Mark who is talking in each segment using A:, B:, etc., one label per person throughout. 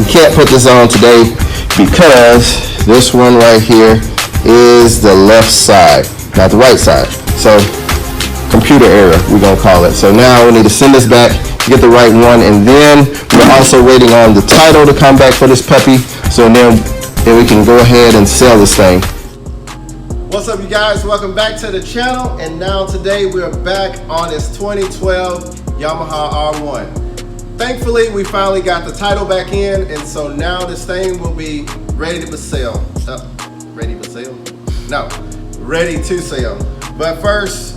A: can't put this on today because this one right here is the left side, not the right side. So computer error, we're gonna call it. So now we need to send this back, get the right one, and then we're also waiting on the title to come back for this puppy. So then we can go ahead and sell this thing. What's up, you guys? Welcome back to the channel. And now today we're back on this 2012 Yamaha R1. Thankfully, we finally got the title back in, and so now this thing will be ready to sell. Ready to sell? No, ready to sell. But first,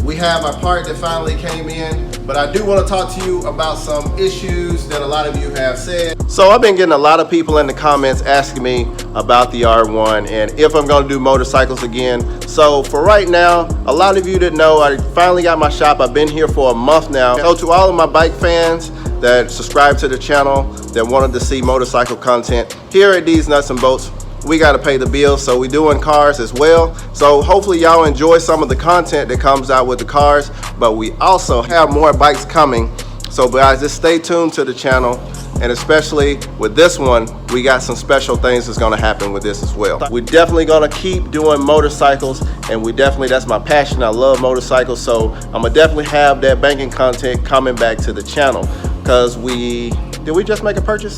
A: we have our part that finally came in, but I do want to talk to you about some issues that a lot of you have said. So I've been getting a lot of people in the comments asking me about the R1 and if I'm going to do motorcycles again. So for right now, a lot of you didn't know, I finally got my shop. I've been here for a month now. So to all of my bike fans that subscribe to the channel, that wanted to see motorcycle content, here at These Nuts and Bolts, we got to pay the bills, so we doing cars as well. So hopefully y'all enjoy some of the content that comes out with the cars, but we also have more bikes coming. So guys, just stay tuned to the channel, and especially with this one, we got some special things that's gonna happen with this as well. We're definitely gonna keep doing motorcycles, and that's my passion. I love motorcycles, so I'm gonna definitely have that banking content coming back to the channel. Because did we just make a purchase?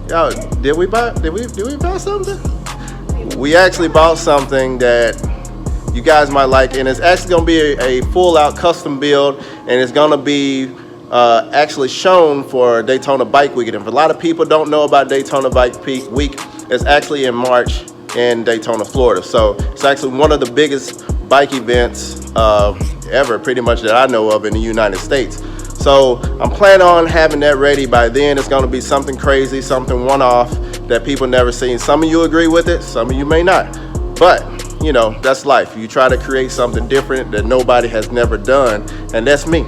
A: Yo, did we buy something? We actually bought something that you guys might like, and it's actually gonna be a full out custom build, and it's gonna be actually shown for Daytona Bike Week. And if a lot of people don't know about Daytona Bike Week, it's actually in March in Daytona, Florida. So it's actually one of the biggest bike events ever, pretty much, that I know of in the United States. So I'm planning on having that ready by then. It's gonna be something crazy, something one-off that people never seen. Some of you agree with it, some of you may not. But, you know, that's life. You try to create something different that nobody has never done, and that's me.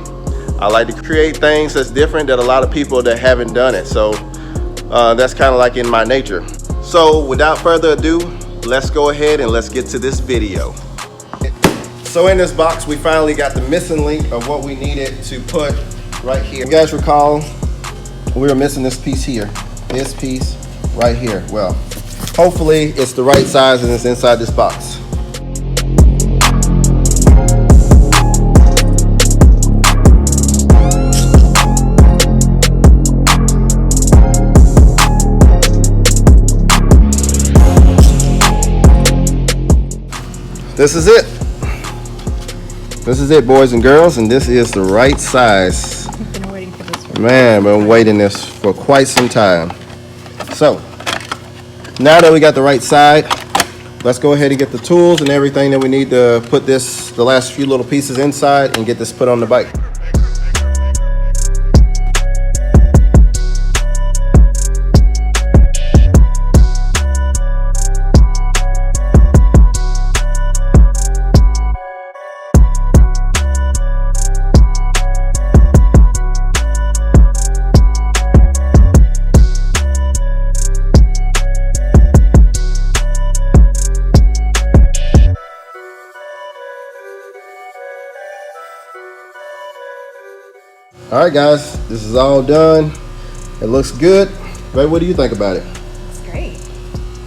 A: I like to create things that's different that a lot of people that haven't done it. So that's kind of like in my nature. So without further ado, let's go ahead and let's get to this video. So in this box, we finally got the missing link of what we needed to put right here. You guys recall we were missing this piece here, this piece right here. Well, hopefully it's the right size and it's inside this box. This is it. This is it, boys and girls, and this is the right size. I've been waiting for this one. Man, I've been waiting this for quite some time. So, now that we got the right side, let's go ahead and get the tools and everything that we need to put the last few little pieces inside and get this put on the bike. All right, guys, this is all done. It looks good. Ray, what do you think about it?
B: It's great.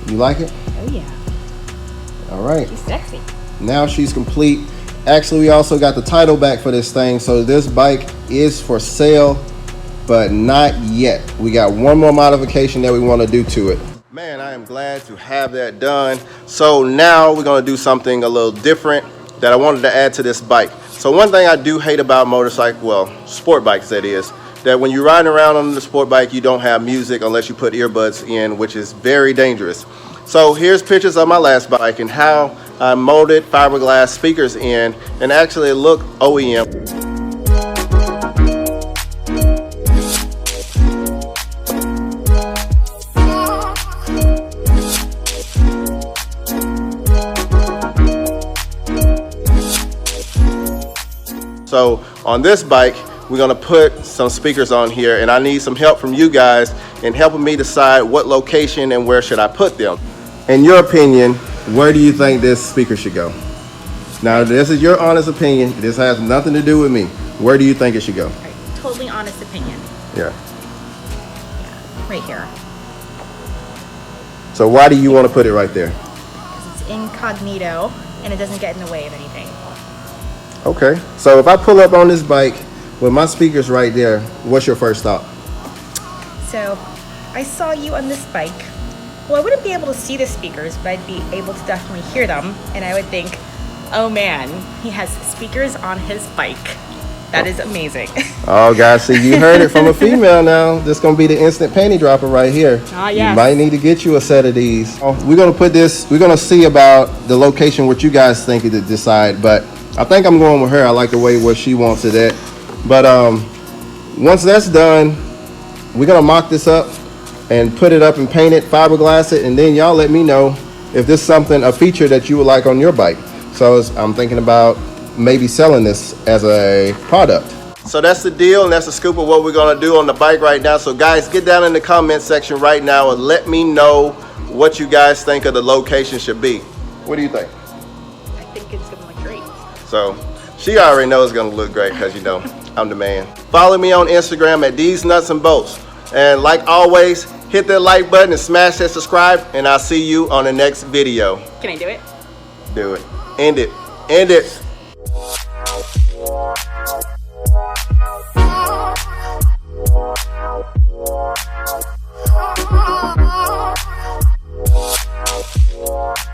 A: You like it?
B: Oh yeah.
A: All right.
B: She's sexy.
A: Now she's complete. Actually, we also got the title back for this thing, so this bike is for sale, but not yet. We got one more modification that we want to do to it. Man, I am glad to have that done. So now we're going to do something a little different that I wanted to add to this bike. So one thing I do hate about motorcycle, well, sport bikes that is, that when you're riding around on the sport bike, you don't have music unless you put earbuds in, which is very dangerous. So here's pictures of my last bike and how I molded fiberglass speakers in, and actually look OEM. So on this bike, we're gonna put some speakers on here, and I need some help from you guys in helping me decide what location and where should I put them. In your opinion, where do you think this speaker should go? Now, this is your honest opinion. This has nothing to do with me. Where do you think it should go?
B: Right. Totally honest opinion.
A: Yeah.
B: right here.
A: So why do you want to put it right there?
B: Because it's incognito and it doesn't get in the way of anything.
A: Okay, so if I pull up on this bike with my speakers right there, what's your first thought?
B: So I saw you on this bike. Well, I wouldn't be able to see the speakers, but I'd be able to definitely hear them. And I would think, oh man, he has speakers on his bike. That is amazing.
A: Oh, guys, see, you heard it from a female now. This is going to be the instant panty dropper right here.
B: Ah, yes.
A: You might need to get you a set of these. We're going to put this, we're going to see about the location, what you guys think to decide. But I think I'm going with her. I like the way where she wants it at. But once that's done, we're going to mock this up and put it up and paint it, fiberglass it, and then y'all let me know if this is something, a feature that you would like on your bike. So I'm thinking about maybe selling this as a product. So that's the deal, and that's the scoop of what we're gonna do on the bike right now. So guys, get down in the comment section right now and let me know what you guys think of the location should be. What do you think?
B: I think it's gonna look great.
A: So she already knows it's gonna look great because you know I'm the man. Follow me on Instagram at These Nuts and Bolts. And like always, hit that like button and smash that subscribe, and I'll see you on the next video.
B: Can I do it?
A: Do it. End it. End it.